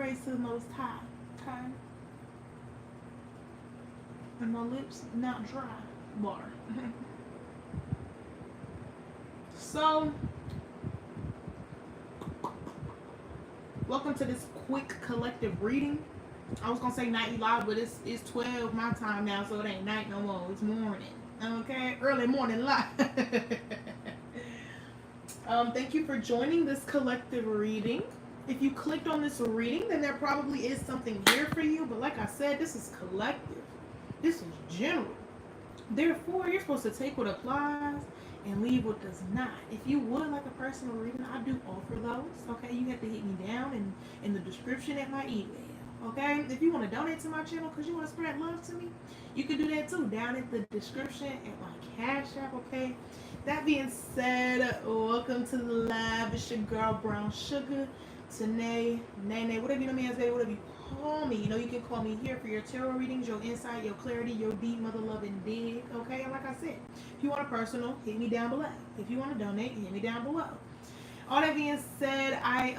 praise to the Most High. Okay? And my lips not dry. Water. So, welcome to this quick collective reading. I was gonna say nightly live, but it's 12 my time now, so it ain't night no more. It's morning. Okay, early morning live. Thank you for joining this collective reading. If you clicked on this reading, then there probably is something here for you. But like I said, this is collective. This is general. Therefore, you're supposed to take what applies and leave what does not. If you would like a personal reading, I do offer those. Okay, you have to hit me down in the description at my email. Okay, if you want to donate to my channel because you want to spread love to me, you can do that too down at the description at my Cash App. Okay, that being said, welcome to the live. It's your girl Brown Sugar, Tanae, Nene, whatever you know me as, baby, whatever you call me. You know you can call me here for your tarot readings, your insight, your clarity, your deep mother love and dig. Okay, and like I said, if you want a personal, hit me down below. If you want to donate, hit me down below. All that being said, I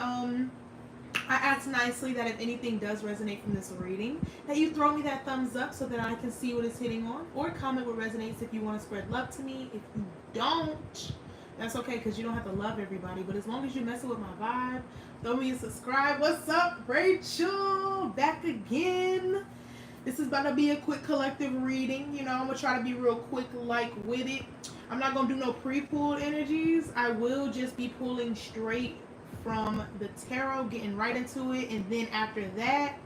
ask nicely that if anything does resonate from this reading, that you throw me that thumbs up so that I can see what it's hitting on, or comment what resonates if you want to spread love to me. If you don't, that's okay, because you don't have to love everybody, but as long as you're messing with my vibe, throw me a subscribe. What's up, Rachel? Back again. This is about to be a quick collective reading. You know, I'm going to try to be real quick like with it. I'm not going to do no pre-pulled energies. I will just be pulling straight from the tarot, getting right into it, and then after that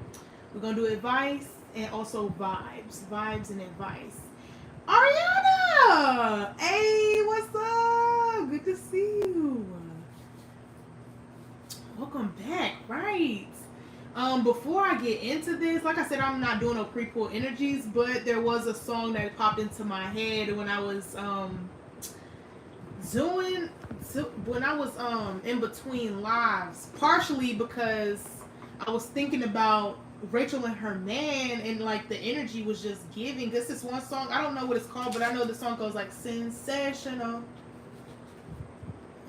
we're gonna do advice and also vibes and advice. Ariana, hey, what's up? Good to see you. Welcome back. Right, before I get into this, like I said, I'm not doing no pre-pull energies, but there was a song that popped into my head when I was in between lives, partially because I was thinking about Rachel and her man, and like the energy was just giving. This is one song, I don't know what it's called, but I know the song goes like sensational,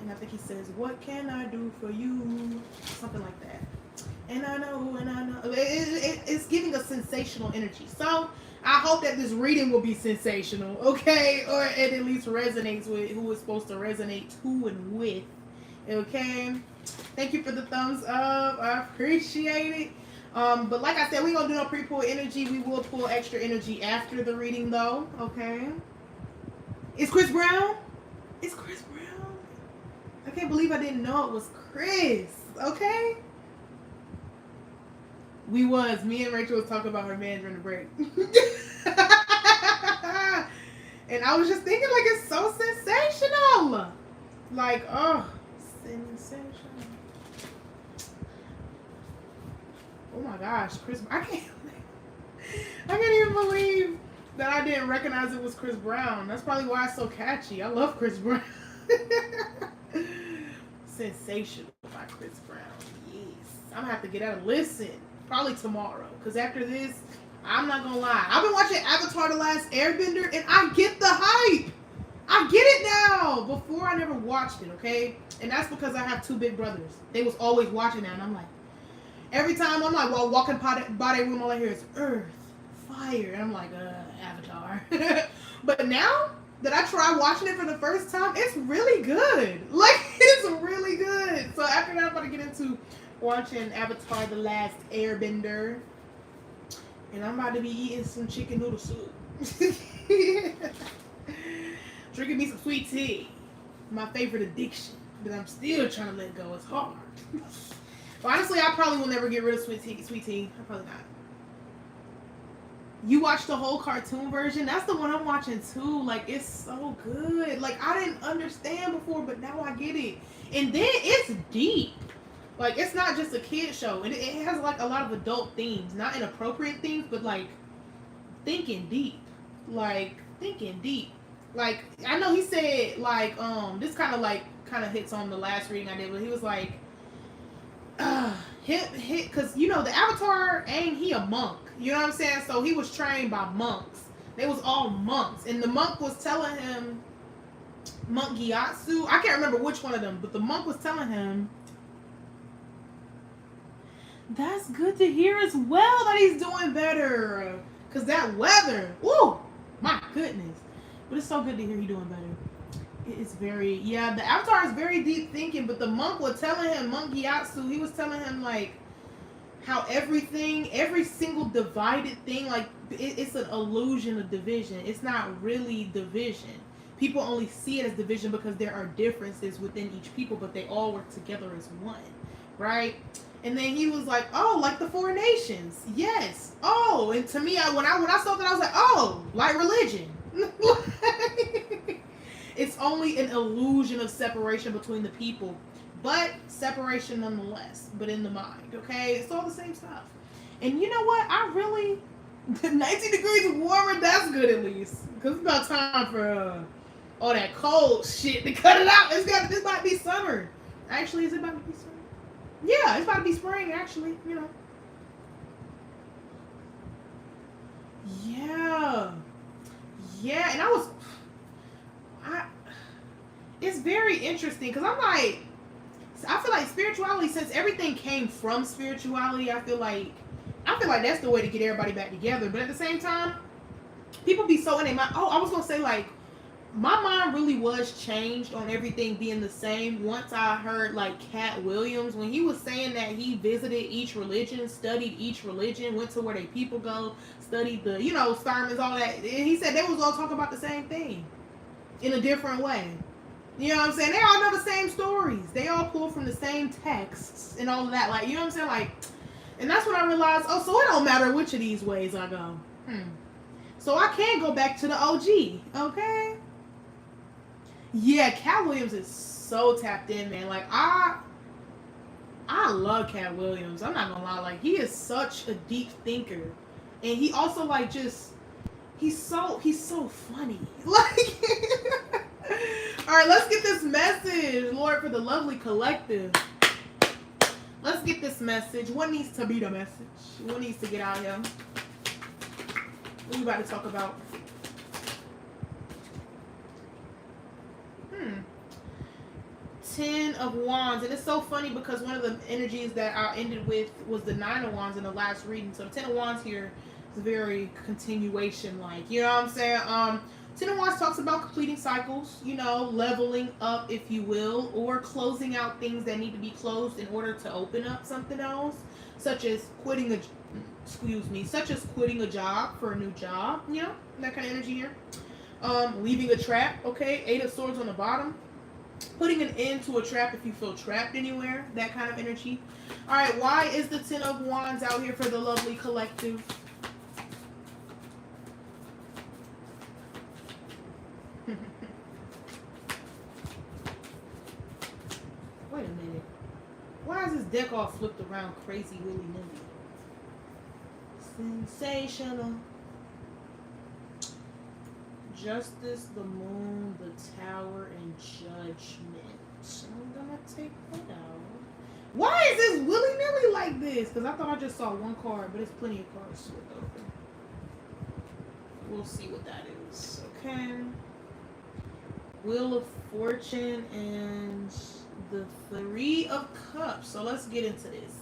and I think he says, what can I do for you, something like that. And I know it's giving a sensational energy. So I hope that this reading will be sensational, okay? Or it at least resonates with who it's supposed to resonate to and with, okay? Thank you for the thumbs up. I appreciate it. But like I said, we gonna do no pre-pull energy. We will pull extra energy after the reading, though, okay? It's Chris Brown. It's Chris Brown. I can't believe I didn't know it was Chris, okay? Me and Rachel was talking about her man during the break. And I was just thinking, like, it's so sensational. Like, oh, sensational. Oh my gosh, Chris, I can't even believe that I didn't recognize it was Chris Brown. That's probably why it's so catchy. I love Chris Brown. Sensational by Chris Brown. Yes. I'm gonna have to get out and listen. Probably tomorrow, because after this, I'm not gonna lie, I've been watching Avatar: The Last Airbender, and I get the hype. I get it now. Before, I never watched it, okay? And that's because I have two big brothers. They was always watching that, and I'm like, every time I'm like, while walking by their room, all I hear is earth, fire, and I'm like, Avatar. But now that I tried watching it for the first time, it's really good. Like, it's really good. So after that, I'm about to get into watching Avatar: The Last Airbender, and I'm about to be eating some chicken noodle soup. Drinking me some sweet tea, my favorite addiction that I'm still trying to let go. It's hard. But honestly, I probably will never get rid of sweet tea. I probably not. You watched the whole cartoon version? That's the one I'm watching too. Like, it's so good. Like, I didn't understand before, but now I get it. And then it's deep. Like, it's not just a kid show. It has, like, a lot of adult themes. Not inappropriate themes, but, like, thinking deep. Like, thinking deep. Like, I know he said, like, this kind of hits on the last reading I did, but he was like, because, you know, the Avatar, ain't he a monk? You know what I'm saying? So he was trained by monks. They was all monks. And the monk was telling him, Monk Gyatso, I can't remember which one of them, but the monk was telling him That's good to hear as well that he's doing better. Cause that weather, woo, my goodness. But it's so good to hear he's doing better. It is very, yeah, the Avatar is very deep thinking, but the monk was telling him, Monk Gyatso, he was telling him like how everything, every single divided thing, like it's an illusion of division. It's not really division. People only see it as division because there are differences within each people, but they all work together as one, right? And then he was like, "Oh, like the four nations, yes. Oh, and to me, when I saw that, I was like, oh, like religion. It's only an illusion of separation between the people, but separation nonetheless. But in the mind, okay, it's all the same stuff. And you know what? I really 19 degrees warmer. That's good at least, because it's about time for all that cold shit to cut it out. This might be summer. Actually, is it about to be summer? Yeah, it's about to be spring, actually, you know. Yeah. Yeah, and it's very interesting because I feel like spirituality, since everything came from spirituality, I feel like that's the way to get everybody back together. But at the same time, people be so in their mind. Oh, I was gonna say, like, my mind really was changed on everything being the same once I heard like Cat Williams when he was saying that he visited each religion, studied each religion, went to where they people go, studied the, you know, sermons, all that. And he said they was all talking about the same thing in a different way. You know what I'm saying? They all know the same stories. They all pull from the same texts and all of that. Like, you know what I'm saying? Like, and that's when I realized, oh, so it don't matter which of these ways I go. So I can go back to the OG, okay? Yeah, Cat Williams is so tapped in, man. Like, I love Cat Williams. I'm not gonna lie. Like, he is such a deep thinker, and he also like just he's so funny. Like, all right, let's get this message, Lord, for the lovely collective. Let's get this message. What needs to be the message? What needs to get out here? What we about to talk about? 10 of Wands. And it's so funny because one of the energies that I ended with was the 9 of Wands in the last reading. So the 10 of Wands here is very continuation like. You know what I'm saying? 10 of Wands talks about completing cycles, you know, leveling up, if you will, or closing out things that need to be closed in order to open up something else, such as quitting a job for a new job, you know, that kind of energy here. Leaving a trap, okay, 8 of Swords on the bottom. Putting an end to a trap if you feel trapped anywhere, that kind of energy. All right, why is the 10 of Wands out here for the lovely collective? Wait a minute. Why is this deck all flipped around crazy willy-nilly? Sensational. Justice, the Moon, the Tower, and Judgment. I'm gonna take that out. Why is this willy-nilly like this? Because I thought I just saw one card, but there's plenty of cards to look over. We'll see what that is. Okay. Wheel of Fortune and the 3 of Cups. So let's get into this.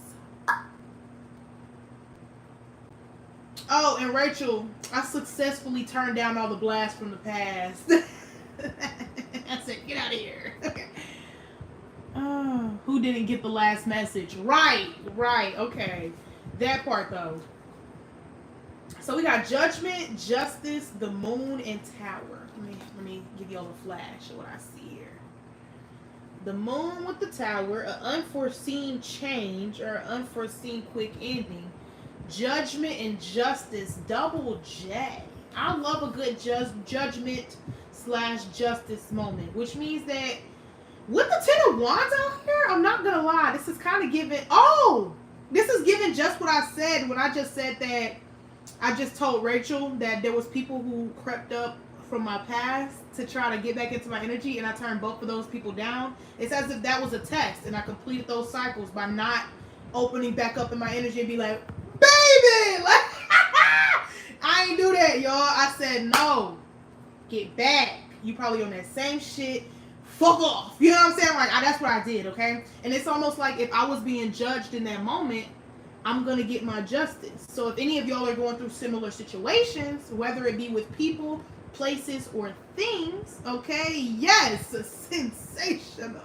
Oh, and Rachel, I successfully turned down all the blasts from the past. I said, get out of here. Who didn't get the last message? Right, okay. That part, though. So we got Judgment, Justice, the Moon, and Tower. Let me give y'all a flash of what I see here. The Moon with the Tower, an unforeseen change or an unforeseen quick ending. Judgment and Justice, double J. I love a good judgment / justice moment, which means that with the 10 of Wands out here, I'm not gonna lie, this is kind of giving. Oh, this is giving just what I said when I just said that. I just told Rachel that there was people who crept up from my past to try to get back into my energy, and I turned both of those people down. It's as if that was a test, and I completed those cycles by not opening back up in my energy and be like, baby, like, I ain't do that, y'all. I said, no, get back. You probably on that same shit. Fuck off. You know what I'm saying? Like, that's what I did, okay? And it's almost like if I was being judged in that moment, I'm going to get my justice. So if any of y'all are going through similar situations, whether it be with people, places, or things, okay, yes, sensational.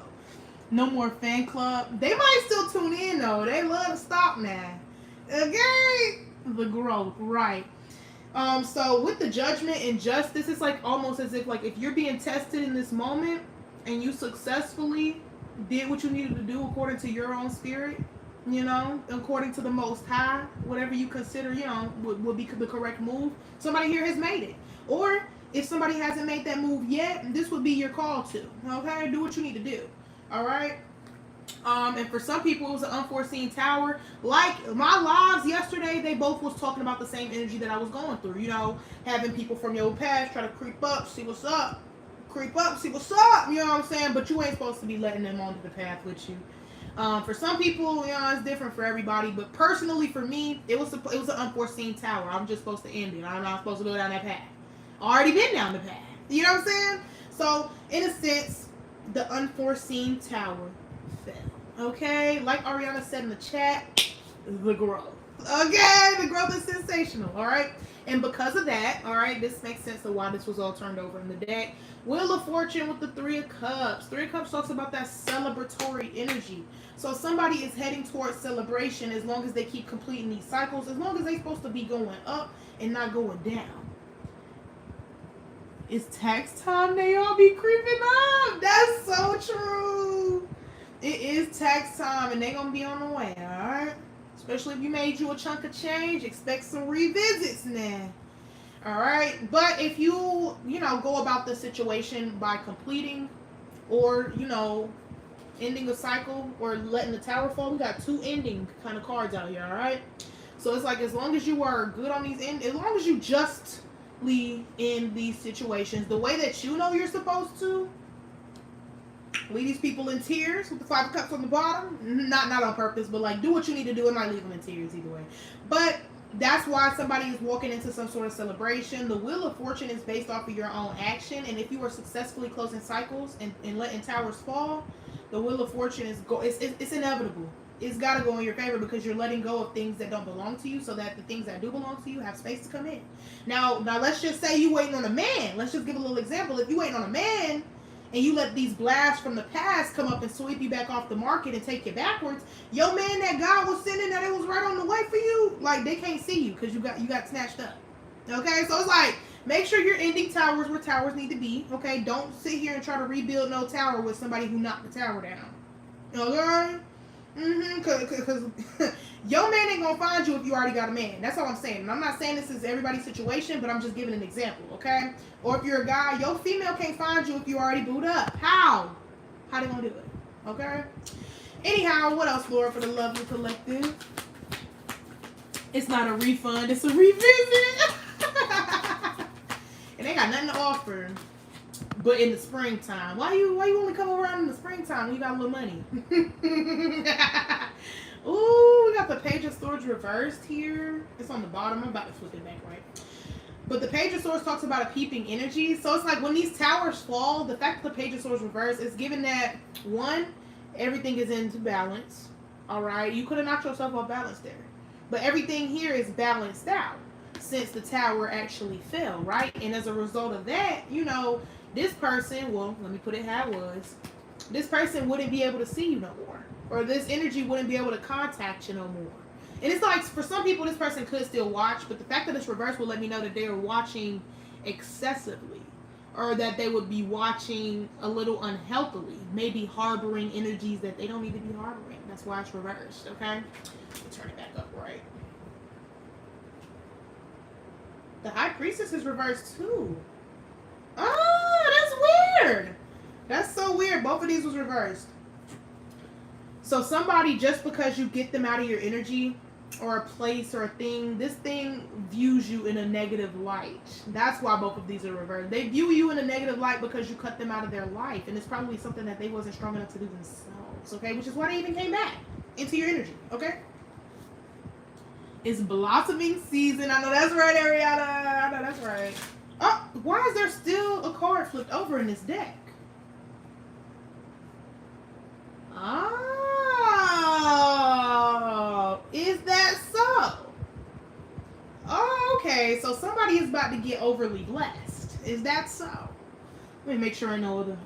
No more fan club. They might still tune in though. They love to stop now. Okay, the growth, right? So with the judgment and justice, it's like almost as if like if you're being tested in this moment and you successfully did what you needed to do according to your own spirit, you know, according to the Most High, whatever you consider, you know, would be the correct move. Somebody here has made it, or if somebody hasn't made that move yet, this would be your call to. Okay, do what you need to do. All right. And for some people, it was an unforeseen tower. Like my lives yesterday, they both was talking about the same energy that I was going through. You know, having people from your past try to creep up, see what's up, creep up, see what's up. You know what I'm saying? But you ain't supposed to be letting them onto the path with you. For some people, you know, it's different for everybody. But personally, for me, it was an unforeseen tower. I'm just supposed to end it. I'm not supposed to go down that path. Already been down the path. You know what I'm saying? So, in a sense, the unforeseen tower fell. Okay, like Ariana said in the chat, the growth. Okay, the growth is sensational. All right, and because of that, all right, this makes sense of why this was all turned over in the deck. Wheel of Fortune with the Three of Cups. Three of Cups talks about that celebratory energy. So somebody is heading towards celebration as long as they keep completing these cycles, as long as they're supposed to be going up and not going down. It's tax time, they all be creeping up. That's so true. It is tax time, and they gonna be on the way, all right? Especially if you made you a chunk of change, expect some revisits now. All right, but if you go about the situation by completing or, ending a cycle or letting the tower fall, we got two ending kind of cards out here, all right? So it's like as long as you are good on these as long as you justly in these situations, the way that you know you're supposed to, leave these people in tears with the Five of Cups on the bottom. Not on purpose, but like do what you need to do. It might leave them in tears either way. But that's why somebody is walking into some sort of celebration. The Wheel of Fortune is based off of your own action. And if you are successfully closing cycles and letting towers fall, the Wheel of Fortune it's inevitable. It's got to go in your favor because you're letting go of things that don't belong to you so that the things that do belong to you have space to come in. Now let's just say you waiting on a man. Let's just give a little example. If you waiting on a man, and you let these blasts from the past come up and sweep you back off the market and take you backwards, your man that God was sending that it was right on the way for you, like they can't see you because you got snatched up. Okay, so it's like make sure you're ending towers where towers need to be. Okay, don't sit here and try to rebuild no tower with somebody who knocked the tower down. Okay. Because your man ain't gonna find you if you already got a man. That's all I'm saying. And I'm not saying this is everybody's situation, but I'm just giving an example, okay? Or if you're a guy, your female can't find you if you already booed up. How they gonna do it? Okay? Anyhow, what else, Laura, for the lovely collective? It's not a refund, it's a revisit. And they got nothing to offer. But in the springtime, why you only come around in the springtime when you got a little money? Ooh, we got the Page of Swords reversed here. It's on the bottom. I'm about to flip it back, right? But the Page of Swords talks about a peeping energy. So it's like when these towers fall, the fact that the Page of Swords reversed is given that, one, everything is into balance. All right? You could have knocked yourself off balance there. But everything here is balanced out since the tower actually fell, right? And as a result of that, this person, well, let me put it how it was. This person wouldn't be able to see you no more. Or this energy wouldn't be able to contact you no more. And it's like, for some people, this person could still watch, but the fact that it's reversed will let me know that they are watching excessively. Or that they would be watching a little unhealthily. Maybe harboring energies that they don't need to be harboring. That's why it's reversed, okay? Let's turn it back up, right? The High Priestess is reversed, too. Oh, that's weird. That's so weird. Both of these was reversed. So somebody, just because you get them out of your energy or a place or a thing, this thing views you in a negative light. That's why both of these are reversed. They view you in a negative light because you cut them out of their life. And it's probably something that they wasn't strong enough to do themselves. Okay? Which is why they even came back into your energy. Okay? It's blossoming season. I know that's right, Ariana. I know that's right. Oh, why is there still a card flipped over in this deck? Oh, is that Okay, so somebody is about to get overly blessed. Is that so? Let me make sure I know the...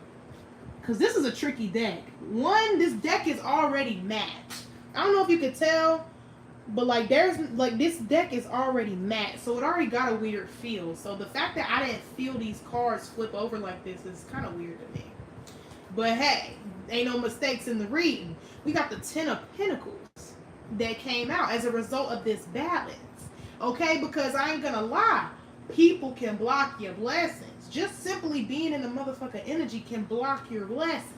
Because this is a tricky deck. One, this deck is already matched. I don't know if you could tell, but like there's like this deck is already matched, so it already got a weird feel. So the fact that I didn't feel these cards flip over like this is kind of weird to me. But hey, ain't no mistakes in the reading. We got the Ten of Pentacles that came out as a result of this balance. Okay, because I ain't gonna lie, people can block your blessings. Just simply being in the motherfucking energy can block your blessing.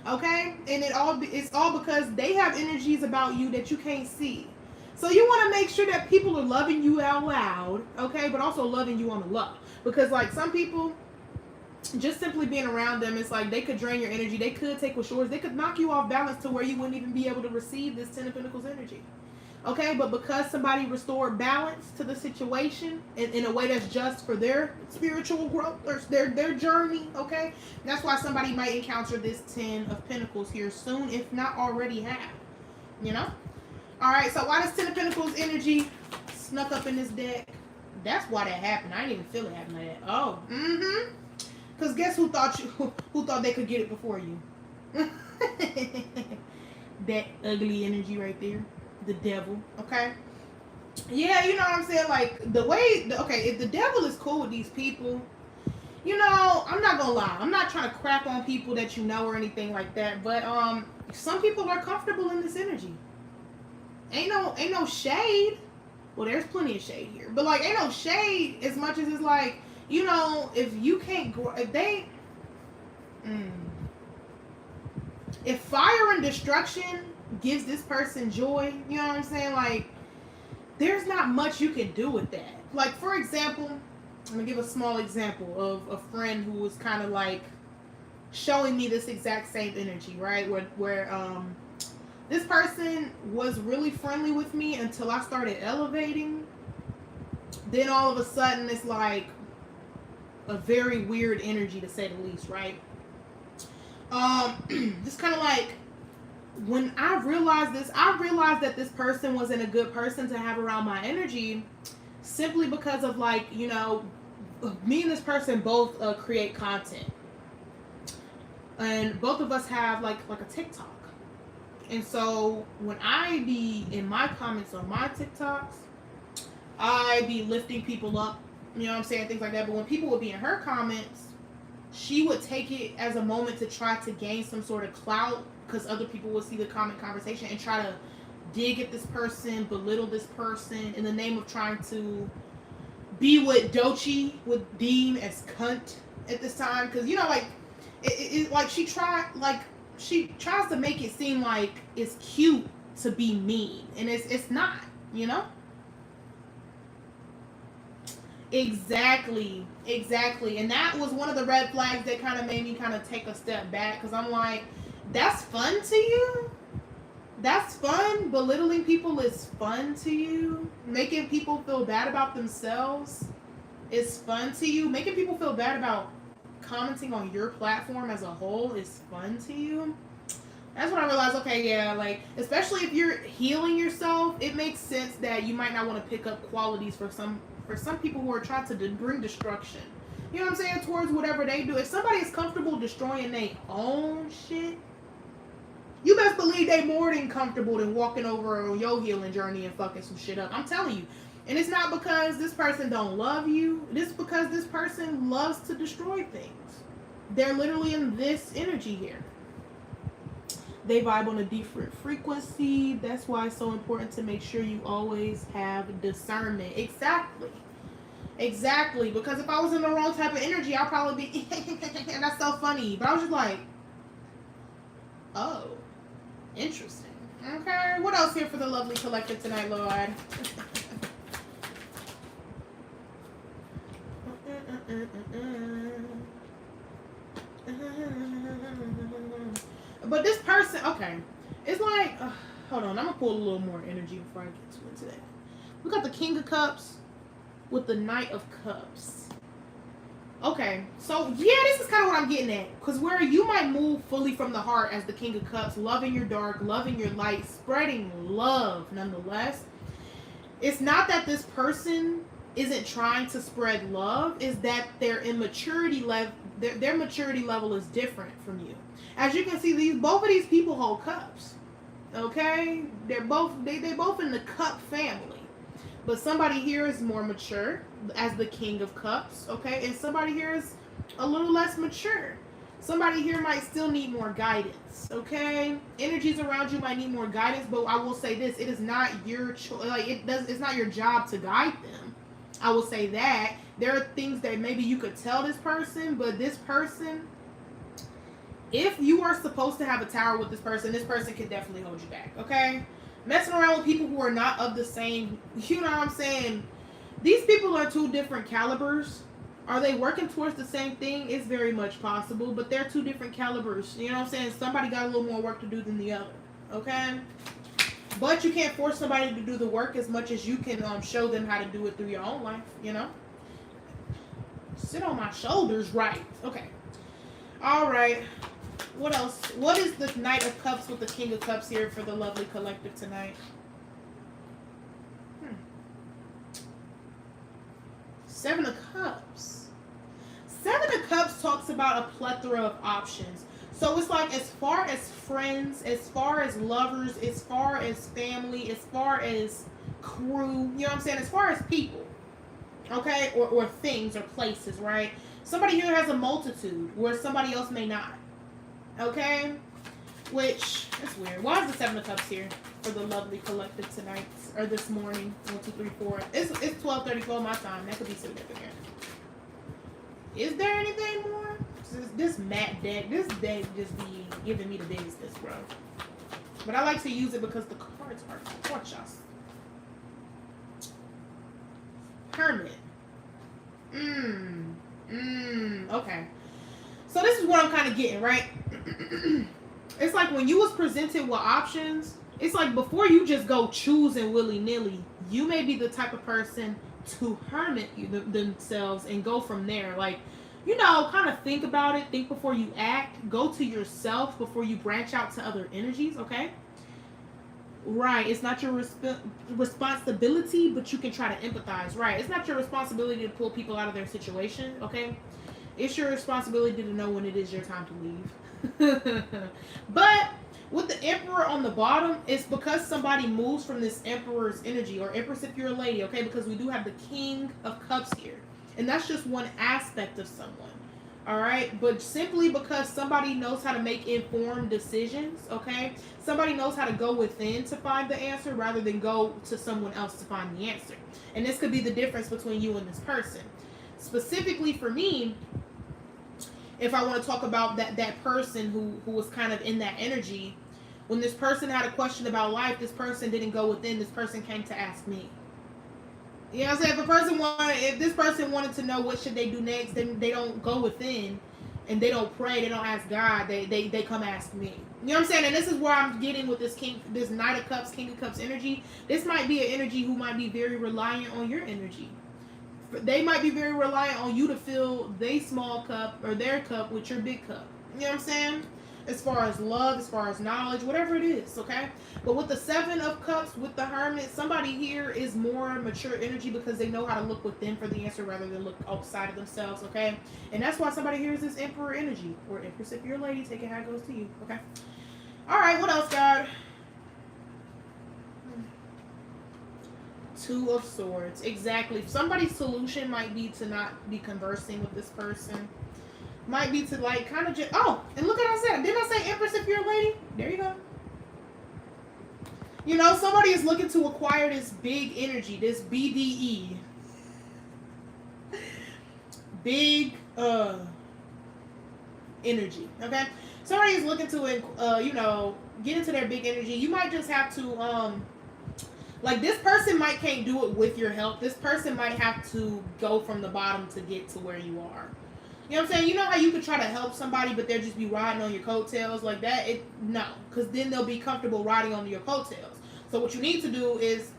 Okay, and it's all because they have energies about you that you can't see. So you want to make sure that people are loving you out loud, okay, but also loving you on the low. Because like some people, just simply being around them, it's like they could drain your energy. They could take what's yours. They could knock you off balance to where you wouldn't even be able to receive this Ten of Pentacles energy. Okay, but because somebody restored balance to the situation in a way that's just for their spiritual growth or their journey, okay, that's why somebody might encounter this Ten of Pentacles here soon, if not already have, you know? All right, so why does Ten of Pentacles energy snuck up in this deck? That's why that happened. I didn't even feel it happen like that. Oh, because guess who thought they could get it before you? That ugly energy right there. The devil, okay? Yeah, you know what I'm saying? Like, if the devil is cool with these people, you know, I'm not gonna lie. I'm not trying to crap on people that you know or anything like that, but some people are comfortable in this energy. Ain't no shade. Well, there's plenty of shade here, but like, ain't no shade as much as it's like, you know, if you can't grow, if fire and destruction gives this person joy, you know what I'm saying? Like, there's not much you can do with that. Like, for example, I'm gonna give a small example of a friend who was kind of like showing me this exact same energy, right? Where this person was really friendly with me until I started elevating. Then all of a sudden, it's like a very weird energy, to say the least, right? Just kind of like, when I realized that this person wasn't a good person to have around my energy, simply because of, like, you know, me and this person both create content, and both of us have like a TikTok. And so when I be in my comments on my TikToks, I be lifting people up, you know what I'm saying, things like that. But when people would be in her comments, she would take it as a moment to try to gain some sort of clout, because other people would see the comment conversation and try to dig at this person, belittle this person in the name of trying to be what Doechii would deem as cunt at this time. Because, you know, like, like she tries to make it seem like it's cute to be mean, and it's not, you know? Exactly. And that was one of the red flags that kind of made me kind of take a step back, because I'm like, that's fun to you? That's fun? Belittling people is fun to you? Making people feel bad about themselves is fun to you? Making people feel bad about commenting on your platform as a whole is fun to you? That's when I realized, okay, yeah, like, especially if you're healing yourself, it makes sense that you might not want to pick up qualities for some people who are trying to bring destruction. You know what I'm saying? Towards whatever they do. If somebody is comfortable destroying their own shit, you best believe they more than comfortable than walking over on your healing journey and fucking some shit up. I'm telling you. And it's not because this person don't love you. It's because this person loves to destroy things. They're literally in this energy here. They vibe on a different frequency. That's why it's so important to make sure you always have discernment. Exactly. Because if I was in the wrong type of energy, I'd probably be, and that's so funny. But I was just like, oh, interesting. Okay, what else here for the lovely collective tonight, Lord? But this person, okay, it's like, hold on, I'm gonna pull a little more energy before I get to it today. We got the King of Cups with the Knight of Cups. Okay, so yeah, this is kind of what I'm getting at, because where you might move fully from the heart as the King of Cups, loving your dark, loving your light, spreading love nonetheless. It's not that this person isn't trying to spread love, is that their immaturity level, their maturity level is different from you. As you can see, both of these people hold cups. Okay, they both in the cup family, but somebody here is more mature as the King of Cups. Okay, and somebody here is a little less mature. Somebody here might still need more guidance. Okay, energies around you might need more guidance, but I will say this: it is not your choice. Like it's not your job to guide them. I will say that there are things that maybe you could tell this person, but this person, if you are supposed to have a tower with this person can definitely hold you back. Okay, messing around with people who are not of the same, you know what I'm saying? These people are two different calibers. Are they working towards the same thing? It's very much possible, but they're two different calibers. You know what I'm saying? Somebody got a little more work to do than the other. Okay? But you can't force somebody to do the work as much as you can show them how to do it through your own life, you know? Sit on my shoulders, right. Okay. All right. What else? What is the Knight of Cups with the King of Cups here for the lovely collective tonight? Seven of Cups. Seven of Cups talks about a plethora of options. So it's like as far as friends, as far as lovers, as far as family, as far as crew, you know what I'm saying? As far as people, okay? Or things or places, right? Somebody here has a multitude where somebody else may not, okay? Which, that's weird. Why is the Seven of Cups here for the lovely collective tonight? Or this morning? 1, 2, 3, 4. It's 12:34 my time. That could be significant. Is there anything more? This mat deck, this deck just be giving me the business, bro. But I like to use it because the cards are gorgeous. Hermit. Okay. So this is what I'm kind of getting, right? It's like when you was presented with options, it's like before you just go choosing willy-nilly, you may be the type of person to hermit themselves and go from there. Like, you know, kind of think about it. Think before you act. Go to yourself before you branch out to other energies, okay? Right. It's not your responsibility, but you can try to empathize. Right. It's not your responsibility to pull people out of their situation, okay? It's your responsibility to know when it is your time to leave. But with the Emperor on the bottom, it's because somebody moves from this Emperor's energy, or Empress if you're a lady, okay? Because we do have the King of Cups here. And that's just one aspect of someone, all right? But simply because somebody knows how to make informed decisions, okay? Somebody knows how to go within to find the answer rather than go to someone else to find the answer. And this could be the difference between you and this person. Specifically for me, if I want to talk about that person who was kind of in that energy, when this person had a question about life, this person didn't go within, this person came to ask me. You know what I'm saying? If this person wanted to know what should they do next, then they don't go within and they don't pray, they don't ask God, they come ask me. You know what I'm saying? And this is where I'm getting with this Knight of Cups, King of Cups energy. This might be an energy who might be very reliant on your energy. They might be very reliant on you to fill their small cup or their cup with your big cup. You know what I'm saying? As far as love, as far as knowledge, whatever it is, okay? But with the Seven of Cups, with the Hermit, somebody here is more mature energy because they know how to look within for the answer rather than look outside of themselves, okay? And that's why somebody here is this Emperor energy. Or Empress if you're a lady, take it how it goes to you, okay? All right, what else, God? Two of Swords. Exactly. Somebody's solution might be to not be conversing with this person. Might be to like kind of just, oh, and look at what I said. Didn't I say Empress if you're a lady? There you go. You know, somebody is looking to acquire this big energy, this BDE. Big energy, okay? Somebody is looking to, you know, get into their big energy. You might just have to, like this person can't do it with your help. This person might have to go from the bottom to get to where you are. You know what I'm saying? You know how you could try to help somebody, but they'll just be riding on your coattails like that? No, because then they'll be comfortable riding on your coattails. So what you need to do is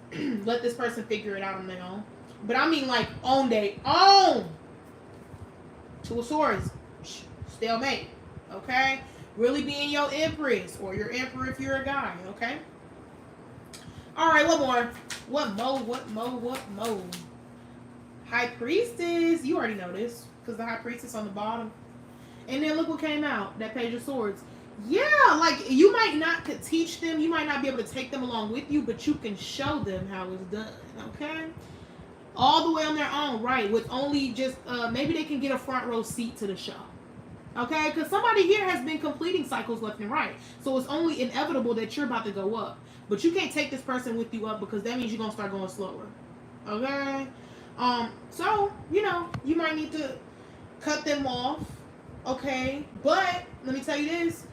let this person figure it out on their own. But I mean like on their own. Two of Swords. Stalemate. Okay? Really being your Empress or your Emperor if you're a guy. Okay? All right, what more? What more? High Priestess. You already know this because the High Priestess on the bottom. And then look what came out. That Page of Swords. Yeah, like you might not could teach them. You might not be able to take them along with you, but you can show them how it's done. Okay? All the way on their own, right? With only just, maybe they can get a front row seat to the show. Okay? Because somebody here has been completing cycles left and right. So it's only inevitable that you're about to go up. But you can't take this person with you up because that means you're going to start going slower. Okay? So, you know, you might need to cut them off. Okay? But, let me tell you this.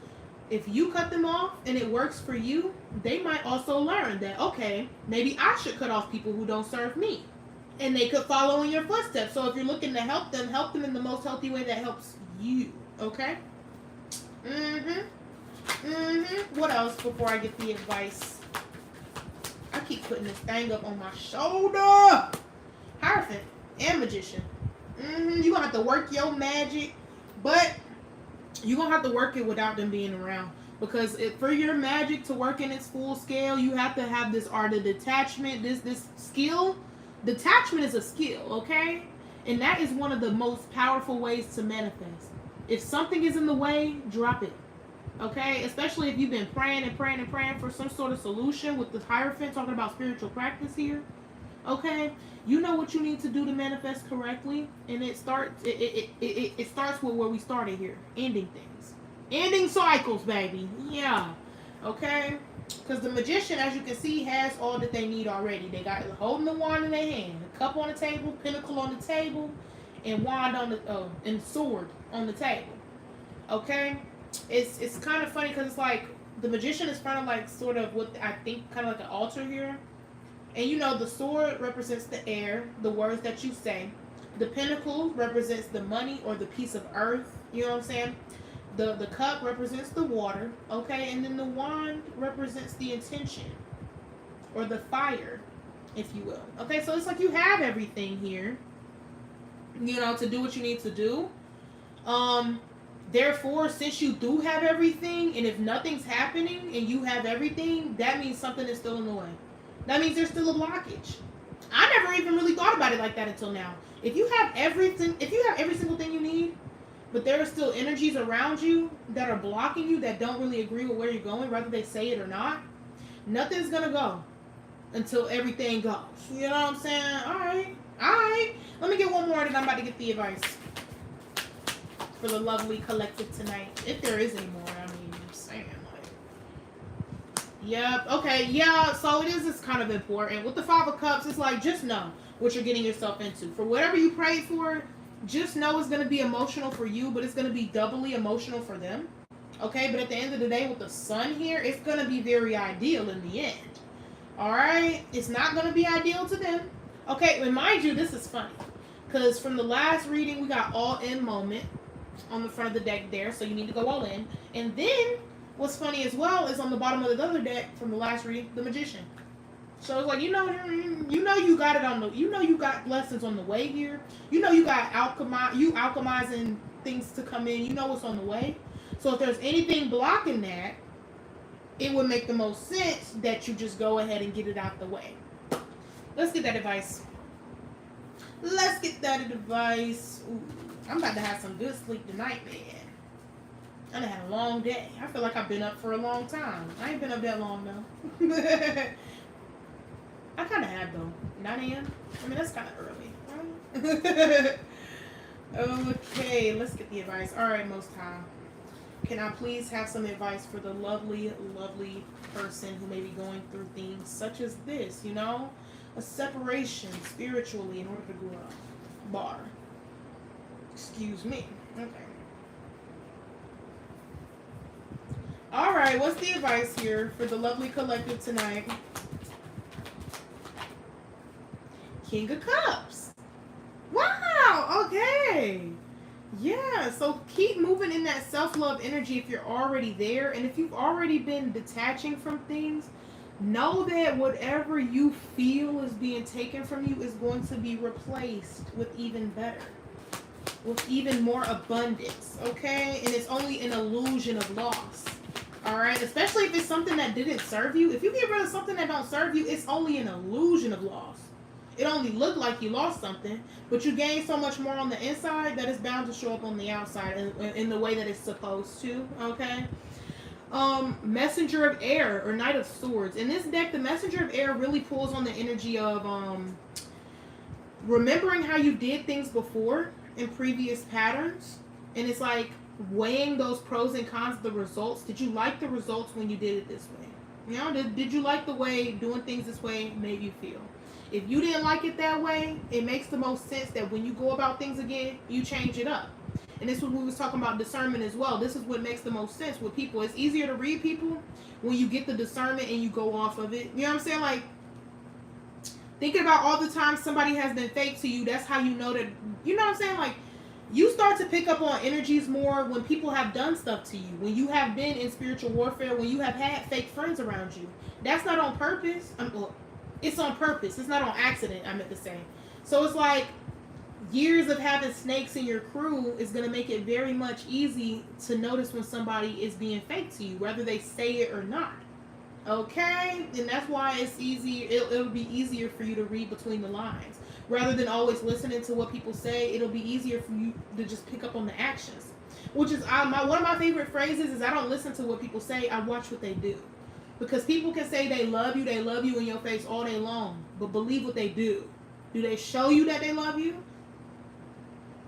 If you cut them off and it works for you, they might also learn that, okay, maybe I should cut off people who don't serve me. And they could follow in your footsteps. So if you're looking to help them in the most healthy way that helps you. Okay? What else before I get the advice? I keep putting this thing up on my shoulder. Hierophant and Magician. You're going to have to work your magic. But you're going to have to work it without them being around. Because for your magic to work in its full scale, you have to have this art of detachment, this skill. Detachment is a skill, okay? And that is one of the most powerful ways to manifest. If something is in the way, drop it. Okay? Especially if you've been praying for some sort of solution with the Hierophant talking about spiritual practice here. Okay? You know what you need to do to manifest correctly. And it starts with where we started here. Ending things. Ending cycles, baby. Yeah. Okay? Because the Magician, as you can see, has all that they need already. They got holding the wand in their hand, a cup on the table, pinnacle on the table, and wand on the and sword on the table. Okay, it's kind of funny because it's like the Magician is kind of like sort of what I think kind of like an altar here, and you know the sword represents the air, the words that you say. The pinnacle represents the money or the piece of earth. You know what I'm saying? The cup represents the water, okay? And then the wand represents the intention or the fire, if you will. Okay, so it's like you have everything here, you know, to do what you need to do. Therefore, since you do have everything, and if nothing's happening and you have everything, that means something is still in the way. That means there's still a blockage. I never even really thought about it like that until now. If you have everything, if you have every single thing you need, but there are still energies around you that are blocking you that don't really agree with where you're going, whether they say it or not, nothing's going to go until everything goes. You know what I'm saying? All right. Let me get one more and I'm about to get the advice for the lovely collective tonight. If there is any more, I mean, I'm just saying, like. Yep. Okay. Yeah. So it's kind of important. With the Five of Cups, it's like, just know what you're getting yourself into. For whatever you prayed for, just know it's going to be emotional for you, but it's going to be doubly emotional for them. Okay, but at the end of the day, with the Sun here, it's going to be very ideal in the end. Alright? It's not going to be ideal to them. Okay, and mind you, this is funny. Because from the last reading, we got all in moment on the front of the deck there, so you need to go all in. And then, what's funny as well is on the bottom of the other deck from the last reading, the Magician. So it's like, you know you got it on the, you got blessings on the way here. You know you got alchemizing things to come in. You know what's on the way. So if there's anything blocking that, it would make the most sense that you just go ahead and get it out the way. Let's get that advice. Ooh, I'm about to have some good sleep tonight, man. I done had a long day. I feel like I've been up for a long time. I ain't been up that long, though. I kind of have, though. 9 a.m.? I mean, that's kind of early. Right? Okay, let's get the advice. All right, Most High. Can I please have some advice for the lovely, lovely person who may be going through things such as this, you know? A separation spiritually in order to grow. Bar. Excuse me. Okay. All right, what's the advice here for the lovely collective tonight? King of Cups. Wow, okay. Yeah, so keep moving in that self-love energy if you're already there. And if you've already been detaching from things, know that whatever you feel is being taken from you is going to be replaced with even better. With even more abundance, okay? And it's only an illusion of loss. Alright? Especially if it's something that didn't serve you. If you get rid of something that don't serve you, it's only an illusion of loss. It only looked like you lost something, but you gained so much more on the inside that it's bound to show up on the outside in the way that it's supposed to. Okay. Messenger of Air or Knight of Swords. In this deck, the Messenger of Air really pulls on the energy of remembering how you did things before in previous patterns, and it's like weighing those pros and cons of the results. Did you like the results when you did it this way? You know, did you like the way doing things this way made you feel? If you didn't like it that way, it makes the most sense that when you go about things again, you change it up. And this is what we was talking about discernment as well. This is what makes the most sense with people. It's easier to read people when you get the discernment and you go off of it. You know what I'm saying? Like, thinking about all the times somebody has been fake to you, that's how you know that, you know what I'm saying? Like, you start to pick up on energies more when people have done stuff to you, when you have been in spiritual warfare, when you have had fake friends around you. That's not on purpose. Well, it's on purpose. It's not on accident, I meant to say. So it's like years of having snakes in your crew is going to make it very much easy to notice when somebody is being fake to you, whether they say it or not. Okay? And that's why it's easy. It'll be easier for you to read between the lines. Rather than always listening to what people say, it'll be easier for you to just pick up on the actions. Which is one of my favorite phrases is I don't listen to what people say, I watch what they do. Because people can say they love you in your face all day long, but believe what they do. Do they show you that they love you?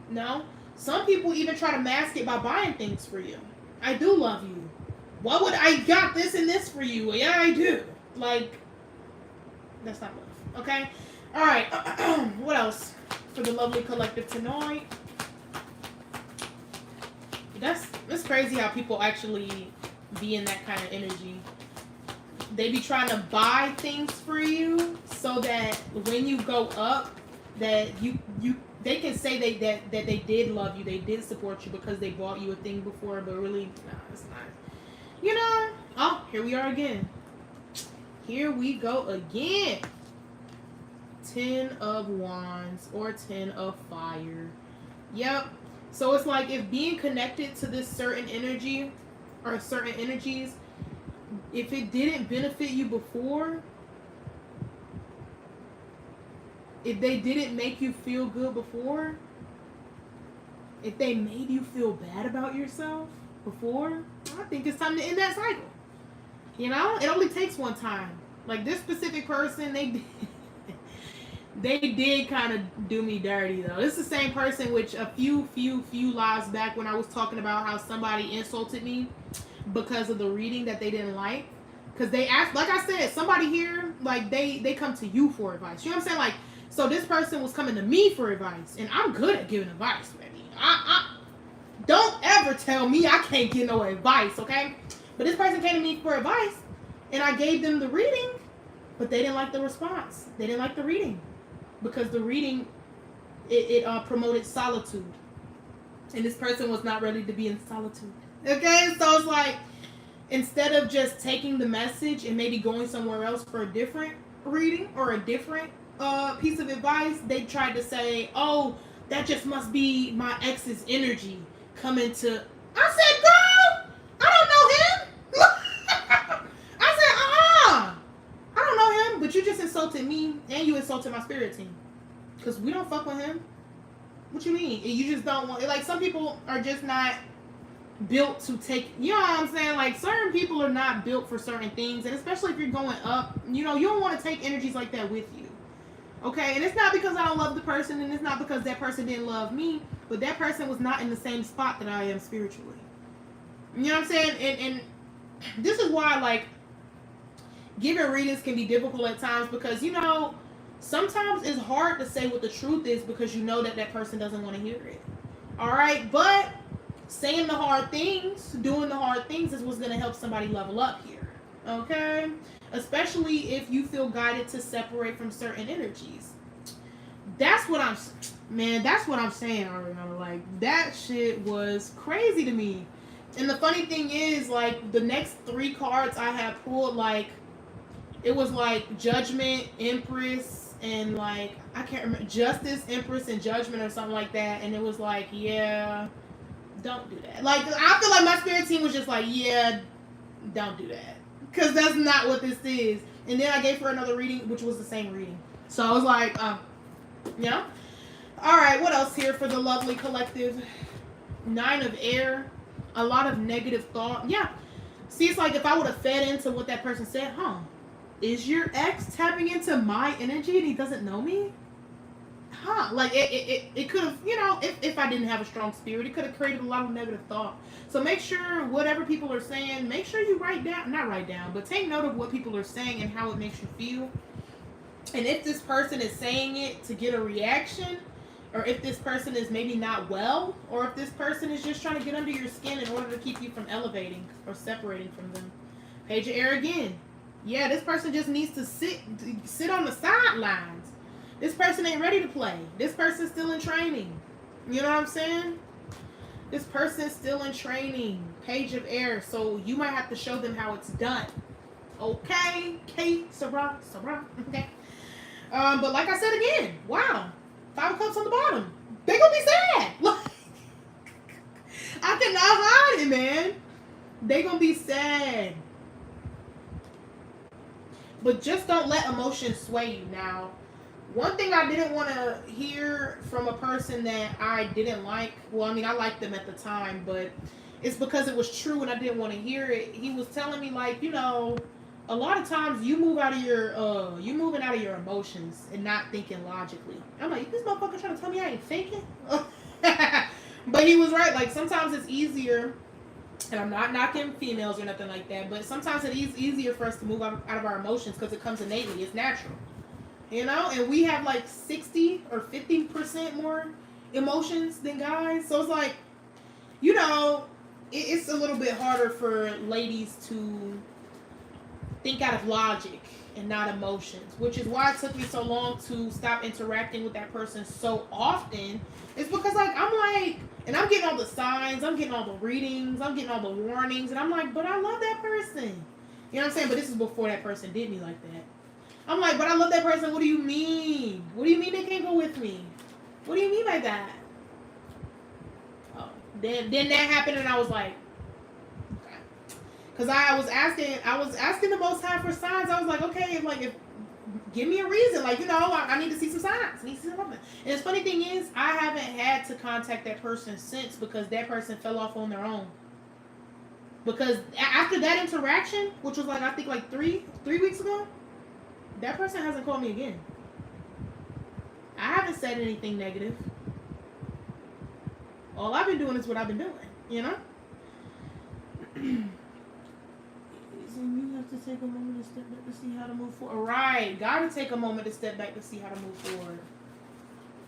No. Some people even try to mask it by buying things for you. I do love you. Why would I got this and this for you? Yeah, I do. Like, that's not love. Okay? Alright. What else for the lovely collective tonight? It's crazy how people actually be in that kind of energy. They be trying to buy things for you so that when you go up, that they can say that they did love you, they did support you because they bought you a thing before, but really, no, it's not. You know, oh, here we are again. Here we go again. 10 of Wands or 10 of Fire. Yep. So it's like if being connected to this certain energy or certain energies, if it didn't benefit you before, if they didn't make you feel good before, if they made you feel bad about yourself before, I think it's time to end that cycle. You know, it only takes one time. Like this specific person, they did kind of do me dirty though. It's the same person which a few lives back when I was talking about how somebody insulted me because of the reading that they didn't like. Because they asked, like I said, somebody here, like they come to you for advice. You know what I'm saying? Like, so this person was coming to me for advice, and I'm good at giving advice, baby. I don't ever tell me I can't get no advice, okay? But this person came to me for advice, and I gave them the reading, but they didn't like the response. They didn't like the reading because the reading it promoted solitude, and this person was not ready to be in solitude. Okay, so it's like instead of just taking the message and maybe going somewhere else for a different reading or a different piece of advice, they tried to say, "Oh, that just must be my ex's energy coming to." I said, "Girl, I don't know him." I said, I don't know him, but you just insulted me and you insulted my spirit team because we don't fuck with him. What you mean? You just don't want. Like some people are just not built to take, you know what I'm saying? Like certain people are not built for certain things, and especially if you're going up, you know, you don't want to take energies like that with you. Okay, and it's not because I don't love the person, and it's not because that person didn't love me, but that person was not in the same spot that I am spiritually. You know what I'm saying? And this is why, like, giving readings can be difficult at times because, you know, sometimes it's hard to say what the truth is because you know that that person doesn't want to hear it. All right, but saying the hard things, doing the hard things is what's going to help somebody level up here. Okay? Especially if you feel guided to separate from certain energies. That's what I'm saying, Ariana. Like, that shit was crazy to me. And the funny thing is, like, the next 3 cards I had pulled, like, it was like Judgment, Empress, and like, I can't remember, Justice, Empress, and Judgment or something like that. And it was like, yeah, don't do that. Like, I feel like my spirit team was just like, yeah, don't do that. Because that's not what this is. And then I gave her another reading, which was the same reading. So I was like, yeah. All right, what else here for the lovely collective? Nine of air, a lot of negative thought. Yeah. See, it's like if I would have fed into what that person said, huh? Is your ex tapping into my energy and he doesn't know me? Huh? Like it could have, if I didn't have a strong spirit, it could have created a lot of negative thought. So make sure whatever people are saying, make sure you not write down, but take note of what people are saying and how it makes you feel. And if this person is saying it to get a reaction, or if this person is maybe not well, or if this person is just trying to get under your skin in order to keep you from elevating or separating from them. Page of air again. Yeah, this person just needs to sit on the sidelines. This person ain't ready to play. This person's still in training. You know what I'm saying? This person's still in training. Page of air. So you might have to show them how it's done. Okay? Kate, Sarah. Okay. But like I said again, wow. 5 of Cups on the bottom. They gonna be sad. I cannot hide it, man. They gonna be sad. But just don't let emotions sway you. Now, one thing I didn't want to hear from a person that I didn't like, well, I mean, I liked them at the time, but it's because it was true and I didn't want to hear it. He was telling me, like, a lot of times you moving out of your emotions and not thinking logically. I'm like, this motherfucker trying to tell me I ain't thinking? But he was right. Like, sometimes it's easier, and I'm not knocking females or nothing like that, but sometimes it is easier for us to move out of our emotions because it comes innately. It's natural. And we have like 60 or 50% more emotions than guys. So it's like, it's a little bit harder for ladies to think out of logic and not emotions, which is why it took me so long to stop interacting with that person so often. It's because, like, and I'm getting all the signs, I'm getting all the readings, I'm getting all the warnings, and I'm like, but I love that person. You know what I'm saying? But this is before that person did me like that. I'm like, but I love that person. What do you mean? What do you mean they can't go with me? What do you mean by that? Oh, then that happened, and I was like, okay, because I was asking the Most High for signs. I was like, okay, give me a reason. Like, I need to see some signs. I need to see something. And the funny thing is, I haven't had to contact that person since because that person fell off on their own. Because after that interaction, which was I think 3 weeks ago, that person hasn't called me again. I haven't said anything negative. All I've been doing is what I've been doing, You have to take a moment to step back to see how to move forward. Right. Gotta take a moment to step back to see how to move forward.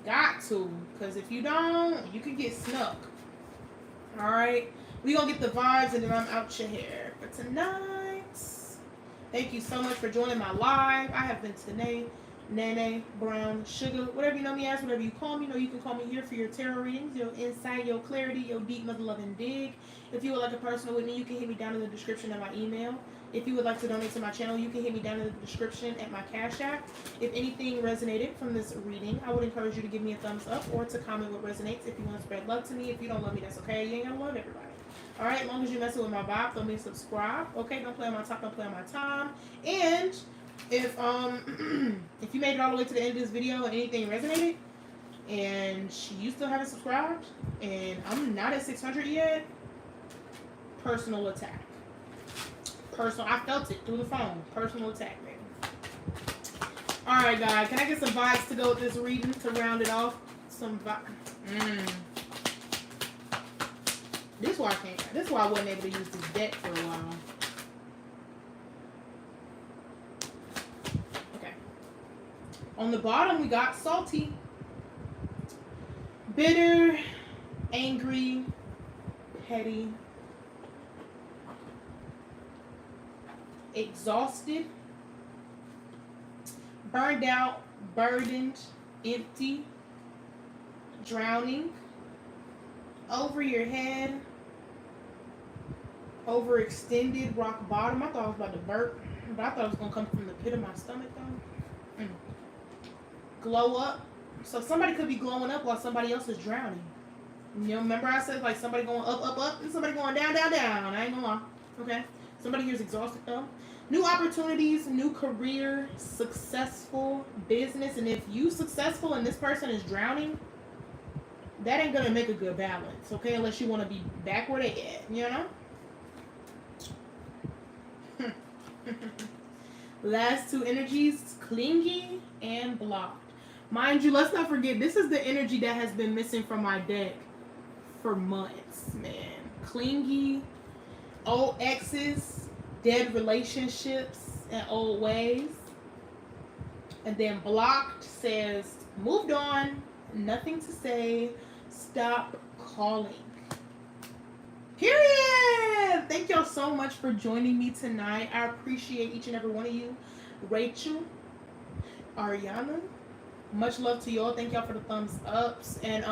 Got to. Because if you don't, you can get snuck. Alright. We gonna get the vibes and then I'm out your hair for tonight. Thank you so much for joining my live. I have been Tanae, Nene, Brown, Sugar, whatever you know me as, whatever you call me. You can call me here for your tarot readings, your insight, your clarity, your deep mother loving dig. If you would like a personal with me, you can hit me down in the description of my email. If you would like to donate to my channel, you can hit me down in the description at my Cash App. If anything resonated from this reading, I would encourage you to give me a thumbs up or to comment what resonates. If you want to spread love to me, if you don't love me, that's okay. You ain't gonna love everybody. Alright, as long as you're messing with my vibe, throw me a subscribe. Okay, don't play on my top, don't play on my time. And if if you made it all the way to the end of this video and anything resonated, and you still haven't subscribed, and I'm not at 600 yet, personal attack. I felt it through the phone. Personal attack, baby. Alright, guys, can I get some vibes to go with this reading to round it off? Some vibes. This is why I wasn't able to use this deck for a while. Okay. On the bottom, we got salty, bitter, angry, petty, exhausted, burned out, burdened, empty, drowning, over your head, overextended, rock bottom. I thought I was about to burp, but I thought it was going to come from the pit of my stomach, though. Glow up. So somebody could be glowing up while somebody else is drowning. Remember I said, somebody going up, up, up, and somebody going down, down, down. I ain't going to lie. Okay? Somebody here's exhausted, though. New opportunities, new career, successful business. And if you successful and this person is drowning, that ain't gonna make a good balance, okay? Unless you want to be back where they at, you know. Last two energies, clingy and blocked. Mind you, let's not forget this is the energy that has been missing from my deck for months, man. Clingy, old exes, dead relationships, and old ways. And then blocked says moved on, nothing to say, stop calling. Period. Thank y'all so much for joining me tonight. I appreciate each and every one of you. Rachel, Ariana, much love to y'all. Thank y'all for the thumbs ups. And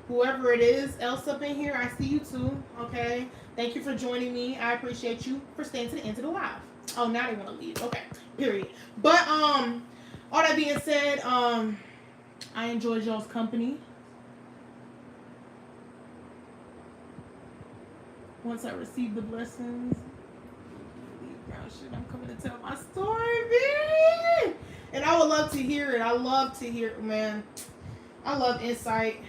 whoever it is else up in here, I see you too. Okay. Thank you for joining me. I appreciate you for staying to the end of the live. Oh, now they want to leave. Okay. Period. But all that being said, I enjoyed y'all's company. Once I receive the blessings, I'm coming to tell my story, man. And I would love to hear it. I love to hear it, man. I love insight.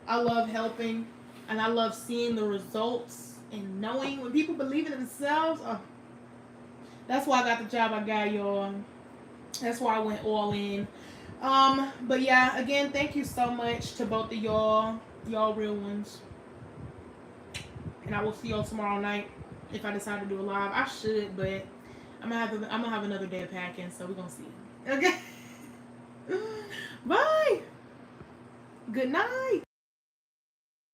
I love helping. And I love seeing the results and knowing when people believe in themselves. Oh, that's why I got the job I got, y'all. That's why I went all in. But yeah, again, thank you so much to both of y'all. Y'all real ones. And I will see y'all tomorrow night if I decide to do a live. I should, but I'm gonna have another day of packing, so we're gonna see. Okay. Bye. Good night.